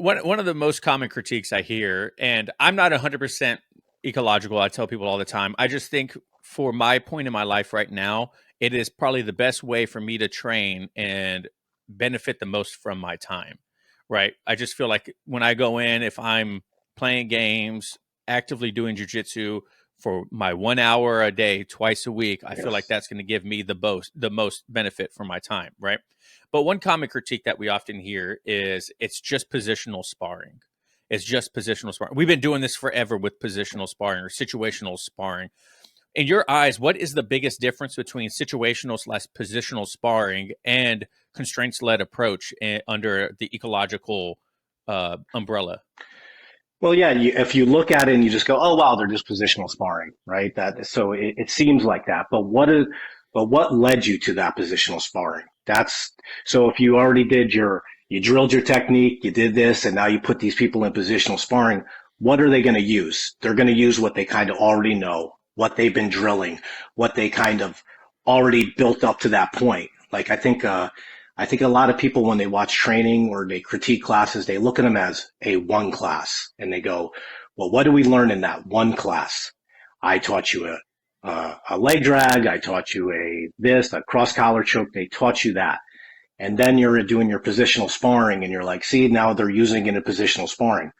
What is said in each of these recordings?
one of the most common critiques I hear, and I'm not 100% ecological. I tell people all the time. I just think for my point in my life right now, it is probably the best way for me to train and benefit the most from my time. Right? I just feel like when I go in, if I'm playing games, actively doing jujitsu for my 1 hour a day, twice a week, I feel like Yes. that's going to give me the most benefit for my time. Right? But one common critique that we often hear is it's just positional sparring. It's just positional sparring. We've been doing this forever with positional sparring or situational sparring. In your eyes, what is the biggest difference between situational/positional sparring and constraints-led approach under the ecological umbrella? Well, yeah, if you look at it and you just go, oh, wow, they're just positional sparring, right? So it seems like that. But what led you to that positional sparring? So if you already you drilled your technique, you did this, and now you put these people in positional sparring, what are they going to use? They're going to use what they kind of already know, what they've been drilling, what they kind of already built up to that point. Like I think a lot of people, when they watch training or they critique classes, they look at them as a one class and they go, well, what do we learn in that one class? I taught you a leg drag. I taught you a cross collar choke. They taught you that. And then you're doing your positional sparring and you're like, see, now they're using it in positional sparring.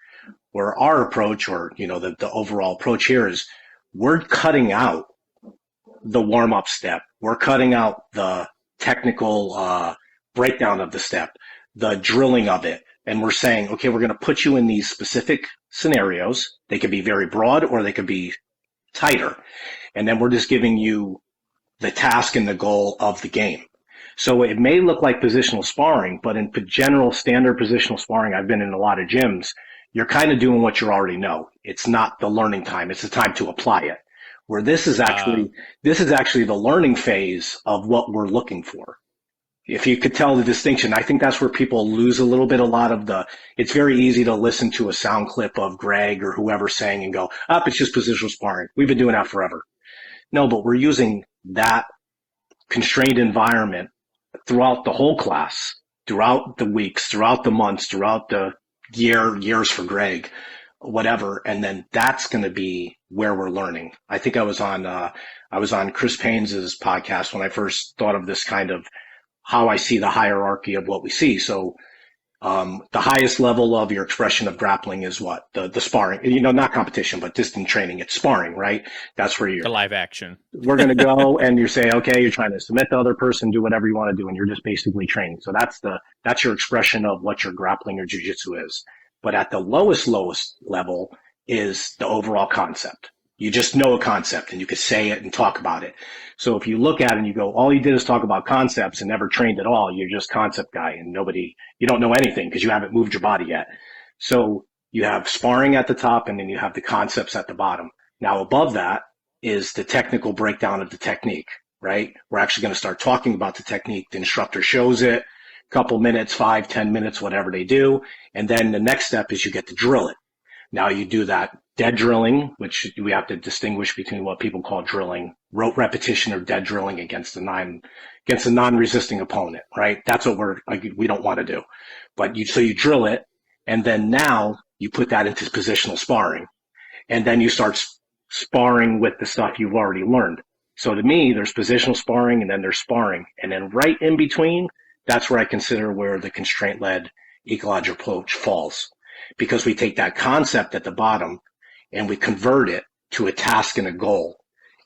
Where our approach, or, the overall approach here is we're cutting out the warm up step. We're cutting out the technical, breakdown of the step, the drilling of it. And we're saying, okay, we're going to put you in these specific scenarios. They could be very broad or they could be tighter. And then we're just giving you the task and the goal of the game. So it may look like positional sparring, but in general standard positional sparring, I've been in a lot of gyms, you're kind of doing what you already know. It's not the learning time. It's the time to apply it. Where this is actually the learning phase of what we're looking for. If you could tell the distinction, I think that's where people lose a little bit. It's very easy to listen to a sound clip of Greg or whoever saying and go, it's just positional sparring. We've been doing that forever. No, but we're using that constrained environment throughout the whole class, throughout the weeks, throughout the months, throughout the years for Greg, whatever. And then that's going to be where we're learning. I think I was on Chris Payne's podcast when I first thought of this kind of how I see the hierarchy of what we see. So the highest level of your expression of grappling is what? The sparring, not competition, but just in training, it's sparring, right? That's where The live action. we're going to go and you say, okay, you're trying to submit the other person, do whatever you want to do. And you're just basically training. So that's your expression of what your grappling or jiu-jitsu is. But at the lowest level is the overall concept. You just know a concept and you could say it and talk about it. So if you look at it and you go, all you did is talk about concepts and never trained at all, you're just concept guy and you don't know anything because you haven't moved your body yet. So you have sparring at the top and then you have the concepts at the bottom. Now above that is the technical breakdown of the technique, right? We're actually going to start talking about the technique. The instructor shows it, a couple minutes, 5, 10 minutes, whatever they do. And then the next step is you get to drill it. Now you do that dead drilling, which we have to distinguish between what people call drilling, rote repetition or dead drilling against a non-resisting opponent, right? That's what we don't want to do. But so you drill it, and then now you put that into positional sparring, and then you start sparring with the stuff you've already learned. So to me, there's positional sparring, and then there's sparring, and then right in between, that's where I consider where the constraint-led ecological approach falls. Because we take that concept at the bottom and we convert it to a task and a goal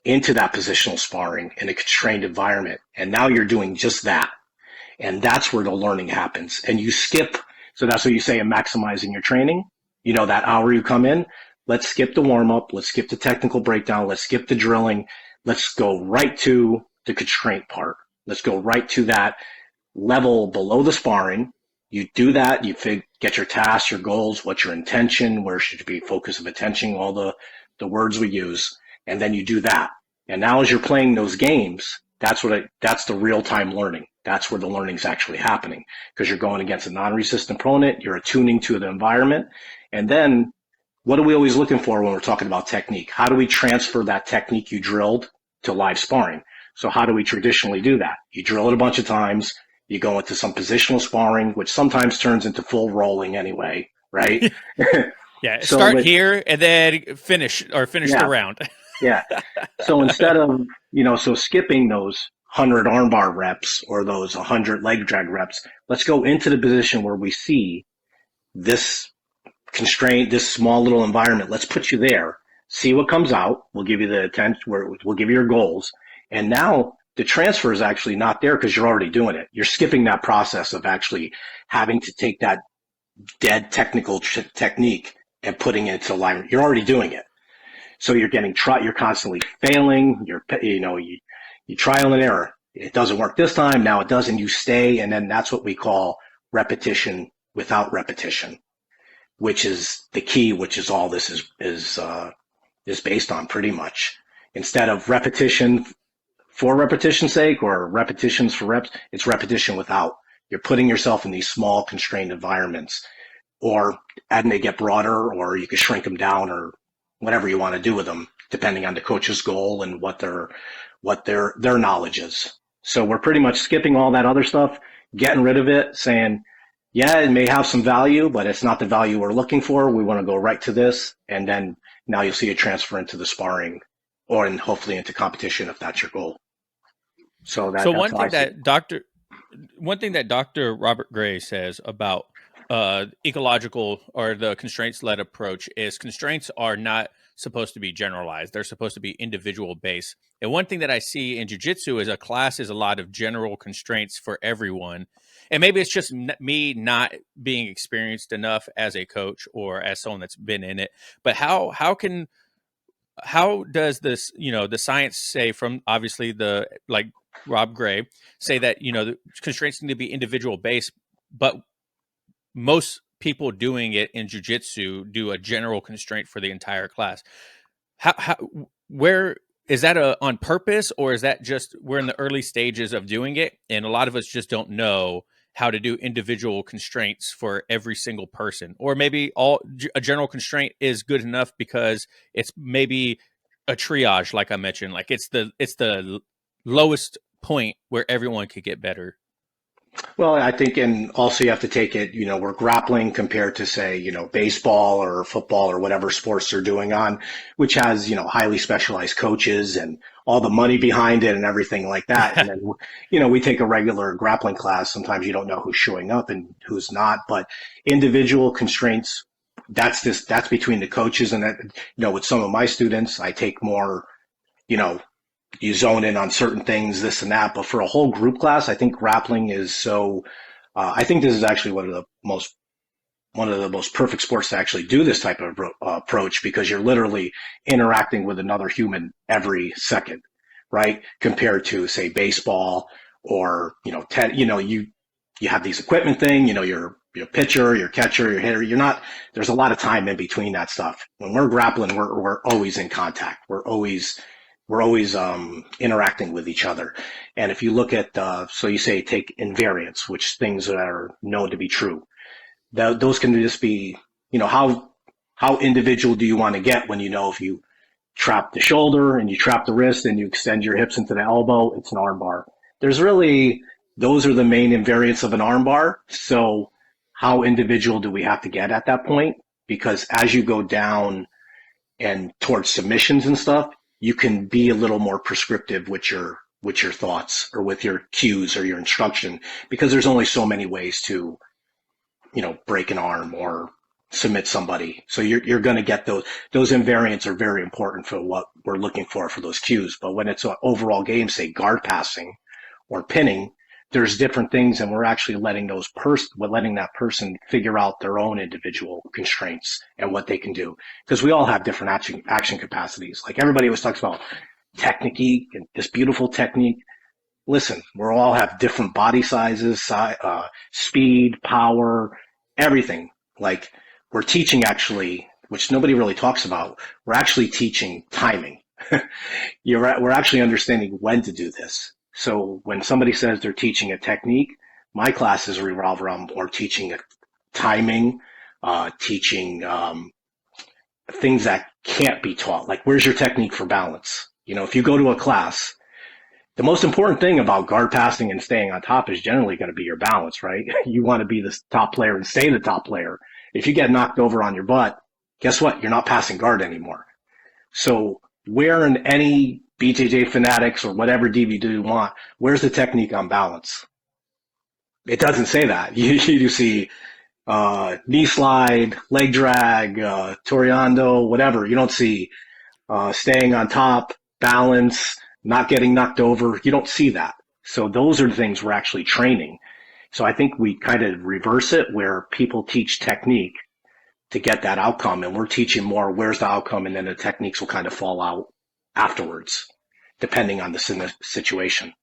into that positional sparring in a constrained environment. And now you're doing just that. And that's where the learning happens. And you skip. So that's what you say in maximizing your training. That hour you come in, let's skip the warm up. Let's skip the technical breakdown. Let's skip the drilling. Let's go right to the constraint part. Let's go right to that level below the sparring. You do that, you get your tasks, your goals, what's your intention, where should you be focus of attention, all the words we use, and then you do that. And now as you're playing those games, that's the real-time learning. That's where the learning's actually happening because you're going against a non-resistant opponent, you're attuning to the environment. And then what are we always looking for when we're talking about technique? How do we transfer that technique you drilled to live sparring? So how do we traditionally do that? You drill it a bunch of times. You go into some positional sparring, which sometimes turns into full rolling anyway, right? Yeah, So start with, here and then finish the yeah, round. yeah. So instead of, so skipping those 100 armbar reps or those 100 leg drag reps, let's go into the position where we see this constraint, this small little environment. Let's put you there, see what comes out. We'll give you the attention, we'll give you your goals. And now the transfer is actually not there because you're already doing it. You're skipping that process of actually having to take that dead technical technique and putting it into alignment. You're already doing it. So you're you're constantly failing. You trial and error. It doesn't work this time. Now it doesn't. You stay. And then that's what we call repetition without repetition, which is the key, which is all this is based on pretty much. Instead of repetition for repetition's sake or repetitions for reps, it's repetition without. You're putting yourself in these small constrained environments, or and they get broader, or you can shrink them down, or whatever you want to do with them, depending on the coach's goal and what their knowledge is. So we're pretty much skipping all that other stuff, getting rid of it, saying, yeah, it may have some value, but it's not the value we're looking for. We want to go right to this, and then now you'll see it transfer into the sparring, or and hopefully into competition if that's your goal. So So that's how I see it. one thing that Dr. Robert Gray says about ecological or the constraints led approach is constraints are not supposed to be generalized. They're supposed to be individual based. And one thing that I see in jiu-jitsu is a class is a lot of general constraints for everyone. And maybe it's just me not being experienced enough as a coach or as someone that's been in it. But how does this, the science say from obviously the like Rob Gray say that, the constraints need to be individual based, but most people doing it in jujitsu do a general constraint for the entire class. How where is that on purpose, or is that just we're in the early stages of doing it and a lot of us just don't know how to do individual constraints for every single person, or maybe a general constraint is good enough because it's maybe a triage, like I mentioned, like it's the lowest point where everyone could get better. Well, I think, and also you have to take it, we're grappling compared to say, baseball or football or whatever sports they're doing on, which has, highly specialized coaches and all the money behind it and everything like that. And then, we take a regular grappling class. Sometimes you don't know who's showing up and who's not, but individual constraints, that's between the coaches. And that, with some of my students, I take more, you know, you zone in on certain things, this and that. But for a whole group class, I think grappling is so. I think this is actually one of the most perfect sports to actually do this type of approach, because you're literally interacting with another human every second, right? Compared to say baseball or you have these equipment thing, your pitcher, your catcher, your hitter. You're not. There's a lot of time in between that stuff. When we're grappling, we're always in contact. We're always interacting with each other. And if you look at, so you say take invariants, which things that are known to be true, those can just be, how individual do you want to get when if you trap the shoulder and you trap the wrist and you extend your hips into the elbow, it's an arm bar. Those are the main invariants of an arm bar. So how individual do we have to get at that point? Because as you go down and towards submissions and stuff, you can be a little more prescriptive with your thoughts or with your cues or your instruction, because there's only so many ways to, break an arm or submit somebody. So you're going to get those invariants are very important for what we're looking for those cues. But when it's an overall game, say guard passing or pinning, there's different things, and we're actually letting that person figure out their own individual constraints and what they can do, because we all have different action capacities. Like everybody always talks about technique and this beautiful technique. Listen, we all have different body sizes, speed, power, everything. Like we're teaching actually, which nobody really talks about. We're actually teaching timing. We're actually understanding when to do this. So when somebody says they're teaching a technique, my classes revolve around more teaching a timing, teaching things that can't be taught. Like, where's your technique for balance? If you go to a class, the most important thing about guard passing and staying on top is generally going to be your balance, right? You want to be the top player and stay the top player. If you get knocked over on your butt, guess what? You're not passing guard anymore. So where in any BJJ fanatics or whatever DVD you want, where's the technique on balance? It doesn't say that. You see knee slide, leg drag, Toriando, whatever. You don't see staying on top, balance, not getting knocked over. You don't see that. So those are the things we're actually training. So I think we kind of reverse it where people teach technique to get that outcome, and we're teaching more where's the outcome, and then the techniques will kind of fall out afterwards, depending on the situation.